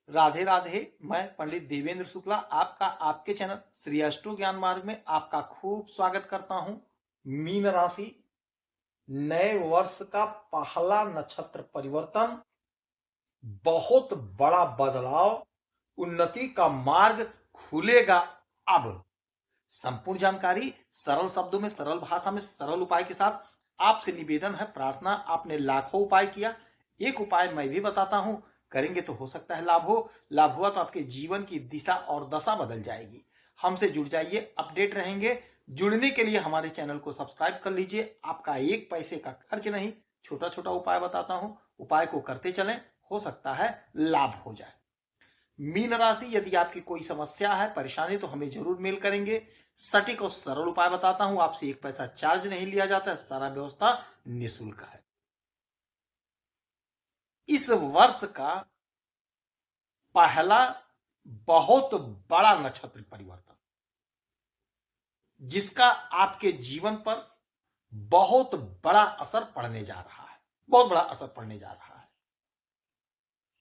राधे राधे। मैं पंडित देवेंद्र शुक्ला आपका आपके चैनल श्री अष्टो ज्ञान मार्ग में आपका खूब स्वागत करता हूं। मीन राशि, नए वर्ष का पहला नक्षत्र परिवर्तन, बहुत बड़ा बदलाव, उन्नति का मार्ग खुलेगा। अब संपूर्ण जानकारी सरल शब्दों में, सरल भाषा में, सरल उपाय के साथ आपसे निवेदन है, प्रार्थना। आपने लाखों उपाय किया, एक उपाय मैं भी बताता हूं, करेंगे तो हो सकता है लाभ हो। लाभ हुआ तो आपके जीवन की दिशा और दशा बदल जाएगी। हमसे जुड़ जाइए, अपडेट रहेंगे। जुड़ने के लिए हमारे चैनल को सब्सक्राइब कर लीजिए। आपका एक पैसे का खर्च नहीं, छोटा छोटा उपाय बताता हूं, उपाय को करते चलें, हो सकता है लाभ हो जाए। मीन राशि, यदि आपकी कोई समस्या है, परेशानी, तो हमें जरूर मेल करेंगे। सटीक और सरल उपाय बताता हूं, आपसे एक पैसा चार्ज नहीं लिया जाता है, सारा व्यवस्था निःशुल्क है। इस वर्ष का पहला बहुत बड़ा नक्षत्र परिवर्तन, जिसका आपके जीवन पर बहुत बड़ा असर पड़ने जा रहा है, बहुत बड़ा असर पड़ने जा रहा है।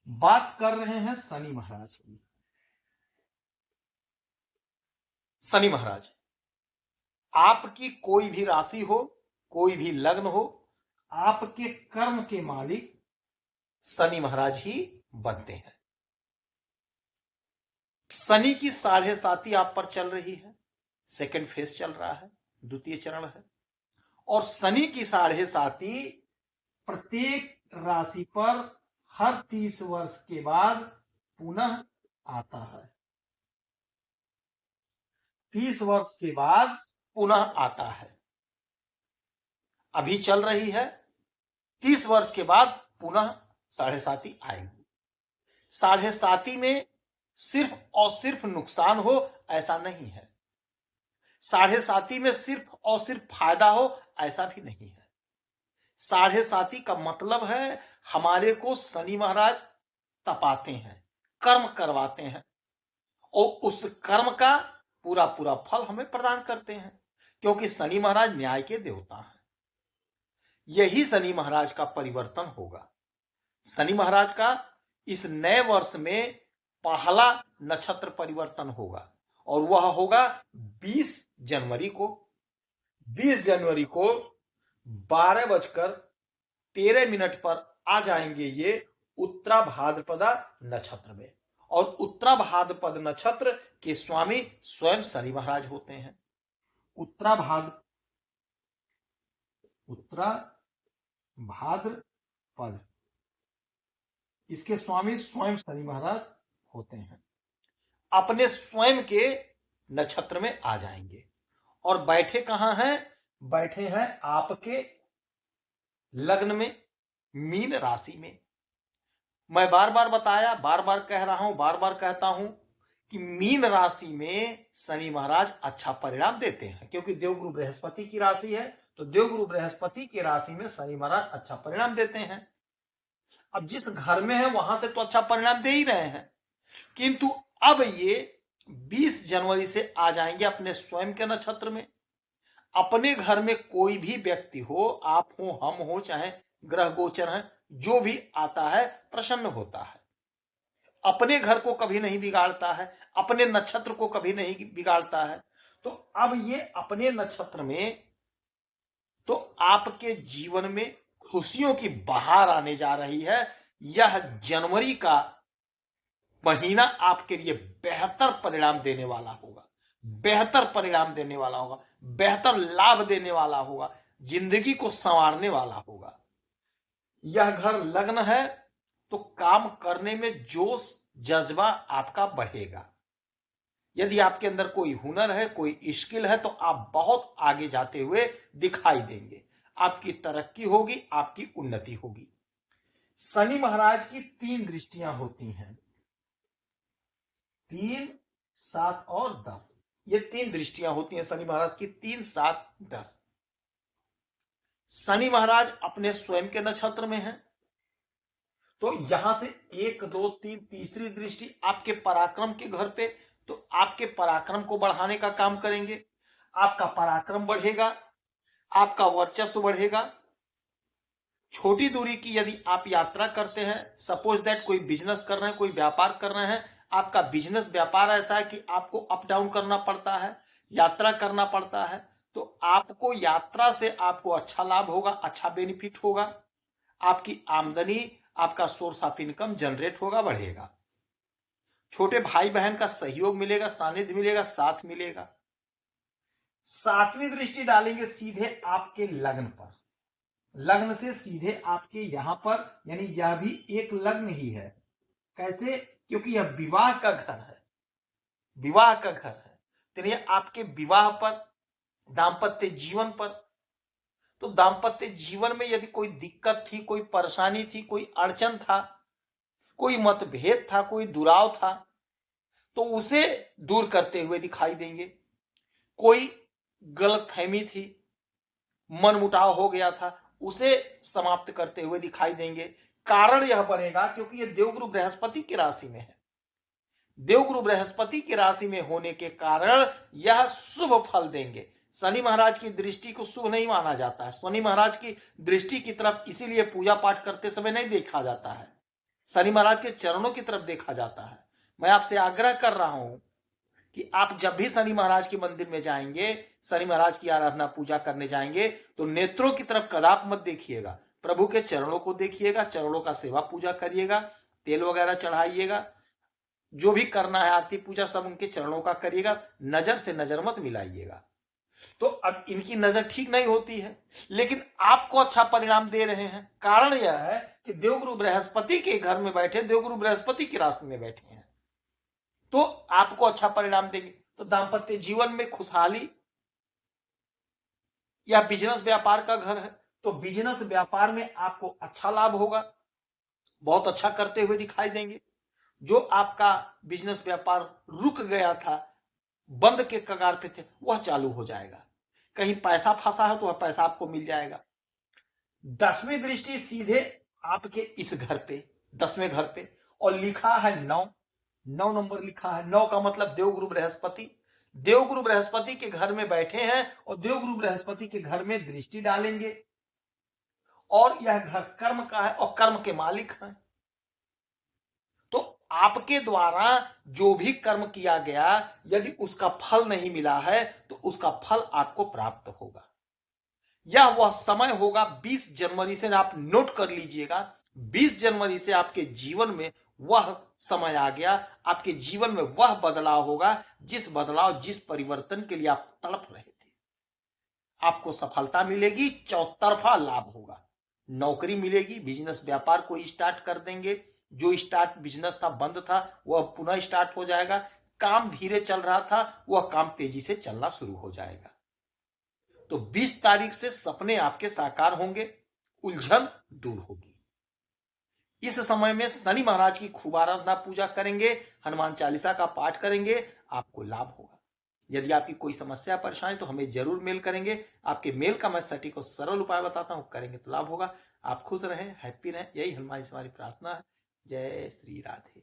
बात कर रहे हैं शनि महाराज की। शनि महाराज, आपकी कोई भी राशि हो, कोई भी लग्न हो, आपके कर्म के मालिक शनि महाराज ही बनते हैं। शनि की 7.5 आप पर चल रही है, सेकंड फेज चल रहा है, द्वितीय चरण है। और शनि की 7.5 प्रत्येक राशि पर हर 30 वर्ष के बाद पुनः आता है। 30 वर्ष के बाद पुनः आता है। अभी चल रही है, 30 वर्ष के बाद पुनः 7.5 आएगी। 7.5 में सिर्फ और सिर्फ नुकसान हो ऐसा नहीं है, 7.5 में सिर्फ और सिर्फ फायदा हो ऐसा भी नहीं है। 7.5 का मतलब है हमारे को शनि महाराज तपाते हैं, कर्म करवाते हैं, और उस कर्म का पूरा पूरा फल हमें प्रदान करते हैं, क्योंकि शनि महाराज न्याय के देवता हैं। यही शनि महाराज का परिवर्तन होगा। शनि महाराज का इस नए वर्ष में पहला नक्षत्र परिवर्तन होगा, और वह होगा 20 जनवरी को। 20 जनवरी को 12:13 पर आ जाएंगे ये उत्तरा भाद्रपदा नक्षत्र में। और उत्तरा भाद्रपद नक्षत्र के स्वामी स्वयं शनि महाराज होते हैं। उत्तरा भाद्रपद, इसके स्वामी स्वयं शनि महाराज होते हैं। अपने स्वयं के नक्षत्र में आ जाएंगे, और बैठे कहां हैं? बैठे हैं आपके लग्न में, मीन राशि में। मैं बार बार बताया, बार बार कह रहा हूं, बार बार कहता हूं कि मीन राशि में शनि महाराज अच्छा परिणाम देते हैं, क्योंकि देवगुरु बृहस्पति की राशि है, तो देवगुरु बृहस्पति की राशि में शनि महाराज अच्छा परिणाम देते हैं। अब जिस घर में है वहां से तो अच्छा परिणाम दे ही रहे हैं, किंतु अब ये 20 जनवरी से आ जाएंगे अपने स्वयं के नक्षत्र में। अपने घर में कोई भी व्यक्ति हो, आप हो, हम हो, चाहे ग्रह गोचर है, जो भी आता है प्रसन्न होता है। अपने घर को कभी नहीं बिगाड़ता है, अपने नक्षत्र को कभी नहीं बिगाड़ता है। तो अब ये अपने नक्षत्र में, तो आपके जीवन में खुशियों की बहार आने जा रही है। यह जनवरी का महीना आपके लिए बेहतर परिणाम देने वाला होगा, बेहतर परिणाम देने वाला होगा, बेहतर लाभ देने वाला होगा, जिंदगी को संवारने वाला होगा। यह घर लग्न है तो काम करने में जोश जज्बा आपका बढ़ेगा। यदि आपके अंदर कोई हुनर है, कोई स्किल है, तो आप बहुत आगे जाते हुए दिखाई देंगे। आपकी तरक्की होगी, आपकी उन्नति होगी। शनि महाराज की 3 दृष्टियां होती हैं, 3, 7 और 10। ये 3 दृष्टियां होती हैं शनि महाराज की, 3, 7, 10। शनि महाराज अपने स्वयं के नक्षत्र में हैं, तो यहां से 1, 2, 3 तीसरी दृष्टि आपके पराक्रम के घर पे, तो आपके पराक्रम को बढ़ाने का काम करेंगे। आपका पराक्रम बढ़ेगा, आपका वर्चस्व बढ़ेगा। छोटी दूरी की यदि आप यात्रा करते हैं, सपोज दैट कोई बिजनेस कर रहे हैं, कोई व्यापार कर रहे हैं, आपका बिजनेस व्यापार ऐसा है कि आपको अप डाउन करना पड़ता है, यात्रा करना पड़ता है, तो आपको यात्रा से आपको अच्छा लाभ होगा, अच्छा बेनिफिट होगा, आपकी आमदनी, आपका सोर्स ऑफ इनकम जनरेट होगा, बढ़ेगा। छोटे भाई बहन का सहयोग मिलेगा, सानिध्य मिलेगा, साथ मिलेगा। सातवीं दृष्टि डालेंगे सीधे आपके लग्न पर, लग्न से सीधे आपके यहां पर, यानी यह भी एक लग्न ही है। कैसे? क्योंकि यह विवाह का घर है, विवाह का घर है, तो यह आपके विवाह पर, दाम्पत्य जीवन पर। तो दाम्पत्य जीवन में यदि कोई दिक्कत थी, कोई परेशानी थी, कोई अड़चन था, कोई मतभेद था, कोई दुराव था, तो उसे दूर करते हुए दिखाई देंगे। कोई गलतफहमी थी, मनमुटाव हो गया था, उसे समाप्त करते हुए दिखाई देंगे। कारण यह बनेगा क्योंकि यह देवगुरु बृहस्पति की राशि में है। देवगुरु बृहस्पति की राशि में होने के कारण यह शुभ फल देंगे। शनि महाराज की दृष्टि को शुभ नहीं माना जाता है। शनि महाराज की दृष्टि की तरफ इसीलिए पूजा पाठ करते समय नहीं देखा जाता है, शनि महाराज के चरणों की तरफ देखा जाता है। मैं आपसे आग्रह कर रहा हूं कि आप जब भी शनि महाराज के मंदिर में जाएंगे, शनि महाराज की आराधना पूजा करने जाएंगे, तो नेत्रों की तरफ कदाप मत देखिएगा, प्रभु के चरणों को देखिएगा, चरणों का सेवा पूजा करिएगा, तेल वगैरह चढ़ाइएगा, जो भी करना है आरती पूजा सब उनके चरणों का करिएगा, नजर से नजर मत मिलाइएगा। तो अब इनकी नजर ठीक नहीं होती है, लेकिन आपको अच्छा परिणाम दे रहे हैं। कारण यह है कि देवगुरु बृहस्पति के घर में बैठे, देवगुरु बृहस्पति की राशि में बैठे हैं, तो आपको अच्छा परिणाम देंगे। तो दाम्पत्य जीवन में खुशहाली, या बिजनेस व्यापार का घर है, तो बिजनेस व्यापार में आपको अच्छा लाभ होगा, बहुत अच्छा करते हुए दिखाई देंगे। जो आपका बिजनेस व्यापार रुक गया था, बंद के कगार पे थे, वह चालू हो जाएगा। कहीं पैसा फंसा है तो वह पैसा आपको मिल जाएगा। 10वीं दृष्टि सीधे आपके इस घर पे, 10वें घर पे, और लिखा है 9 नंबर लिखा है। 9 का मतलब देवगुरु बृहस्पति। देवगुरु बृहस्पति के घर में बैठे हैं और देवगुरु बृहस्पति के घर में दृष्टि डालेंगे, और यह घर कर्म का है और कर्म के मालिक हैं। तो आपके द्वारा जो भी कर्म किया गया, यदि उसका फल नहीं मिला है तो उसका फल आपको प्राप्त होगा। यह वह समय होगा 20 जनवरी से, आप नोट कर लीजिएगा, 20 जनवरी से आपके जीवन में वह समय आ गया, आपके जीवन में वह बदलाव होगा, जिस बदलाव, जिस परिवर्तन के लिए आप तड़प रहे थे। आपको सफलता मिलेगी, चौतरफा लाभ होगा, नौकरी मिलेगी, बिजनेस व्यापार को स्टार्ट कर देंगे, जो स्टार्ट बिजनेस था, बंद था, वह पुनः स्टार्ट हो जाएगा, काम धीरे चल रहा था वह काम तेजी से चलना शुरू हो जाएगा। तो 20 तारीख से सपने आपके साकार होंगे, उलझन दूर होगी। इस समय में शनि महाराज की खूब आराधना पूजा करेंगे, हनुमान चालीसा का पाठ करेंगे, आपको लाभ होगा। यदि आपकी कोई समस्या परेशानी तो हमें जरूर मेल करेंगे, आपके मेल का मैं सटीक और सरल उपाय बताता हूं, करेंगे तो लाभ होगा। आप खुश रहें, हैप्पी रहें, यही हनुमान जी से हमारी प्रार्थना है। जय श्री राधे।